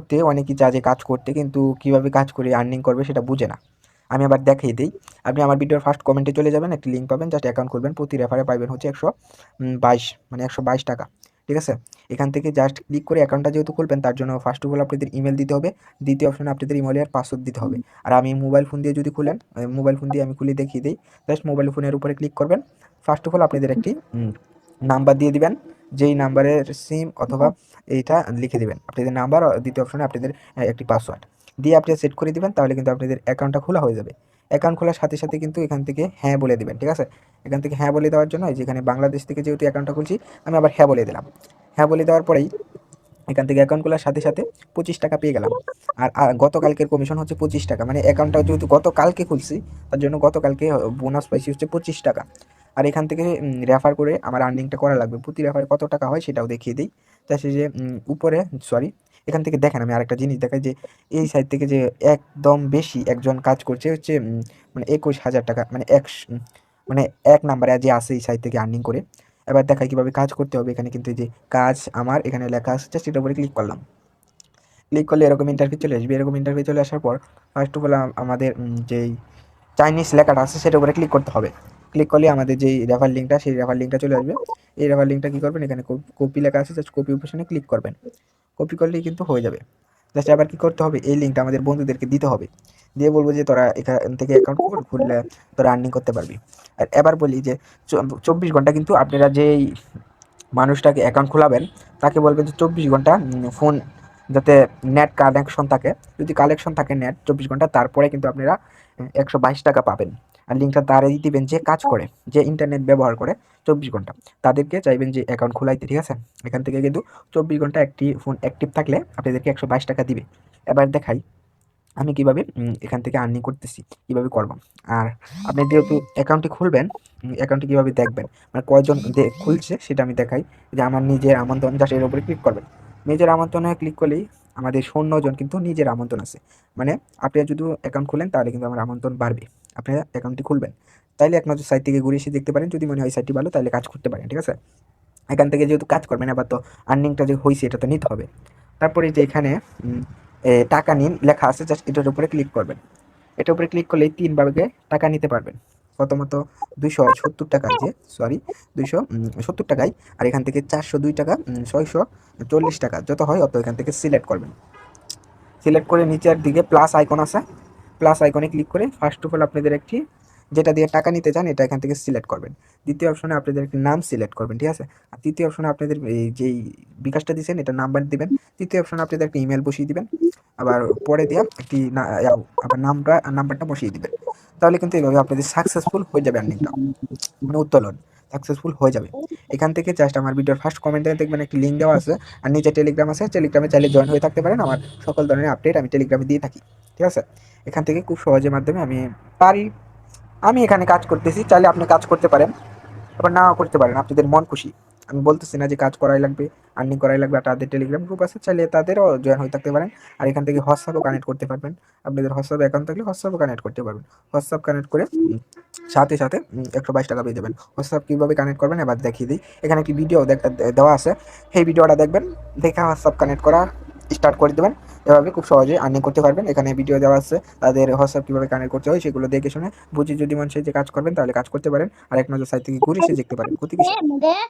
করতে অনেকেই চায় যে কাজ করতে, কিন্তু কীভাবে কাজ করে আর্নিং করবে সেটা বুঝে না। আমি আবার দেখিয়ে দিই। আপনি আমার ভিডিওর ফার্স্ট কমেন্টে চলে যাবেন, একটি লিঙ্ক পাবেন, জাস্ট অ্যাকাউন্ট খুলবেন, প্রতি রেফারে পাবেন হচ্ছে 122 মানে 122 টাকা। ঠিক আছে? এখান থেকে জাস্ট ক্লিক করে অ্যাকাউন্টটা যেহেতু খুলবেন, তার জন্য ফার্স্ট অফ অল আপনাদের ইমেল দিতে হবে। দ্বিতীয় অপশনে আপনাদের ইমেলের পাসওয়ার্ড দিতে হবে। আর আমি মোবাইল ফোন দিয়ে যদি খুলেন, মোবাইল ফোন দিয়ে আমি খুলে দেখিয়ে দিই। জাস্ট মোবাইল ফোনের উপরে ক্লিক করবেন। ফার্স্ট অফ অল আপনাদের একটি নাম্বার দিয়ে দিবেন, যেই নাম্বারের সিম অথবা এইটা লিখে দিবেন আপনাদের নাম্বার। দ্বিতীয় অপশনে আপনাদের একটি পাসওয়ার্ড দিয়ে আপনি সেট করে দিবেন, তাহলে কিন্তু আপনাদের অ্যাকাউন্টটা খোলা হয়ে যাবে। অ্যাকাউন্ট খোলার সাথে সাথে কিন্তু এখান থেকে হ্যাঁ বলে দিবেন। ঠিক আছে? এখান থেকে হ্যাঁ বলে দেওয়ার জন্য যেখানে বাংলাদেশ থেকে যেহেতু অ্যাকাউন্টটা খুলছি, আমি আবার হ্যাঁ বলে দিলাম। হ্যাঁ বলে দেওয়ার পরেই এখান থেকে অ্যাকাউন্ট খোলার সাথে সাথে 25 টাকা পেয়ে গেলাম। আর গতকালকের কমিশন হচ্ছে 25 টাকা, মানে অ্যাকাউন্টটা যেহেতু গতকালকে খুলছি, তার জন্য গতকালকে বোনাস পাইছি হচ্ছে 25 টাকা। আর এখান থেকে রেফার করে আমার আর্নিংটা করা লাগবে। প্রতি রেফারে কত টাকা হয় সেটাও দেখিয়ে দিই। তা সে যে উপরে সরি, এখান থেকে দেখেন আমি আরেকটা জিনিস দেখাই যে এই সাইড থেকে যে একদম বেশি একজন কাজ করছে হচ্ছে মানে 21,000 টাকা, মানে মানে 1 নাম্বারে যে আছে এই সাইড থেকে আর্নিং করে। এবার দেখাই কিভাবে কাজ করতে হবে। এখানে কিন্তু এই যে কাজ আমার এখানে লেখা আছে, জাস্ট এটার উপরে ক্লিক করলাম। ক্লিক করলে এরকম ইন্টারফেস চলে আসবে। এরকম ইন্টারফেস চলে আসার পর ফার্স্ট অফ অল আমাদের যেই চাইনিজ লেখাটা আছে সেটার উপরে ক্লিক করতে হবে। ক্লিক করলে আমাদের যেই রেফার লিঙ্কটা, সেই রেফার লিঙ্কটা চলে আসবে। এই রেফার লিঙ্কটা কী করবেন, এখানে কপি লেখা আছে, জাস্ট কপি অপশনে ক্লিক করবেন। কপি করলেই কিন্তু হয়ে যাবে। জাস্ট আবার কী করতে হবে, এই লিঙ্কটা আমাদের বন্ধুদেরকে দিতে হবে। দিয়ে বলবো যে তোরা এখান থেকে অ্যাকাউন্ট খুললে তোরা আর্নিং করতে পারবি। আর এবার বলি যে 24 ঘন্টা কিন্তু আপনারা যেই মানুষটাকে অ্যাকাউন্ট খোলাবেন তাকে বলবেন যে 24 ঘন্টা ফোন যাতে নেট কানেকশন থাকে। যদি কালেকশন থাকে নেট 24 ঘন্টা, তারপরে কিন্তু আপনারা 122 টাকা পাবেন। আর লিঙ্কটা তারাই দিবেন যে কাজ করে, যে ইন্টারনেট ব্যবহার করে 24 ঘন্টা, তাদেরকে চাইবেন যে অ্যাকাউন্ট খোলাইতে। ঠিক আছে? এখান থেকে কিন্তু 24 ঘন্টা একটি ফোন অ্যাক্টিভ থাকলে আপনাদেরকে 122 টাকা দিবে। এবার দেখাই আমি কিভাবে এখান থেকে আর্নিং করতেছি, কিভাবে করব। আর আপনি যেহেতু অ্যাকাউন্টটি খুলবেন, অ্যাকাউন্টটি কীভাবে দেখবেন, মানে কয়জন খুলছে সেটা আমি দেখাই। যে আমার নিজের আমন্ত্রণ, জাস্ট এর উপরে ক্লিক করবেন। নিজের আমন্ত্রণে ক্লিক করলেই আমাদের 16 জন কিন্তু নিজের আমন্ত্রণ আছে। মানে আপনি যদি অ্যাকাউন্ট খুলেন তাহলে কিন্তু আমার আমন্ত্রণ বাড়বে। আপনি অ্যাকাউন্টটি খুলবেন, তাইলে এক নজর সাইট থেকে ঘুরে এসে দেখতে পারেন। যদি মনে হয় সাইটটি ভালো, তাহলে কাজ করতে পারেন। ঠিক আছে? এখান থেকে যেহেতু কাজ করবেন, এবার তো আর্নিংটা যে হয়েছে এটা তো নিতে হবে। তারপরে যে এখানে টাকা নিন লেখা আছে, জাস্ট এটার উপরে ক্লিক করবেন। এটার উপরে ক্লিক করলেই 3 ভাগে টাকা নিতে পারবেন। প্রথমত 270 টাকায়, যে সরি 270 টাকায়। আর এখান থেকে 402 টাকা, 640 টাকা, যত হয় অত এখান থেকে সিলেক্ট করবেন। সিলেক্ট করে নিচের দিকে প্লাস আইকন আছে, প্লাস আইকনে ক্লিক করে ফার্স্ট অফ অল আপনাদের একটি যেটা দিয়ে টাকা নিতে চান এটা এখান থেকে সিলেক্ট করবেন। দ্বিতীয় অপশনে আপনাদের একটি নাম সিলেক্ট করবেন। ঠিক আছে? আর তৃতীয় অপশনে আপনাদের এই যেই বিকাশটা দিয়েছেন এটা নাম্বার দিবেন। তৃতীয় অপশনে আপনাদের একটা ইমেল বসিয়ে দিবেন। আবার পরে দিয়ে একটি আবার নাম্বারটা বসিয়ে দিবেন। তাহলে কিন্তু এইভাবে আপনাদের সাকসেসফুল হয়ে যাবে আর্নিংটা, মানে উত্তোলন সাকসেসফুল হয়ে যাবে। এখান থেকে জাস্ট আমার ভিডিওর ফার্স্ট কমেন্টে দেখবেন একটি লিঙ্ক দেওয়া আছে, আর নিচে টেলিগ্রাম আছে। টেলিগ্রামে চাইলে জয়েন হয়ে থাকতে পারেন। আমার সকল ধরনের আপডেট আমি টেলিগ্রামে দিয়ে থাকি। ঠিক আছে? এখান থেকে খুব সহজের মাধ্যমে আমি এখানে কাজ করতেছি, চাইলে আপনি কাজ করতে পারেন, আবার নাও করতে পারেন, আপনাদের মন খুশি। আমি বলতেছি না যে কাজ করাই লাগবে, আর্নিং করাই লাগবে। আর তাদের টেলিগ্রাম গ্রুপ আছে, চাইলে তাদেরও জয়েন হয়ে থাকতে পারেন। আর এখান থেকে হোয়াটসঅ্যাপও কানেক্ট করতে পারবেন। আপনাদের হোয়াটসঅ্যাপ অ্যাকাউন্ট থাকলে হোয়াটসঅ্যাপও কানেক্ট করতে পারবেন। হোয়াটসঅ্যাপ কানেক্ট করে সাথে সাথে 122 টাকা পেয়ে যাবেন। হোয়াটসঅ্যাপ কীভাবে কানেক্ট করবেন এবার দেখিয়ে দিই। এখানে একটি ভিডিও দেওয়া আছে, সেই ভিডিওটা দেখবেন, দেখে হোয়াটসঅ্যাপ কানেক্ট করা স্টার্ট করে দেবেন। এভাবে খুব সহজে আর্নিং করতে পারবেন। এখানে ভিডিও দেওয়া আছে, তাদের হোয়াটসঅ্যাপ কীভাবে কানেক্ট করতে হয় সেগুলো দেখে শুনে বুঝে যদি মন চায় যে কাজ করবেন তাহলে কাজ করতে পারেন। আর এক নজর সাইট থেকে ঘুরে এসে দেখতে পারেন, ক্ষতি কিসের?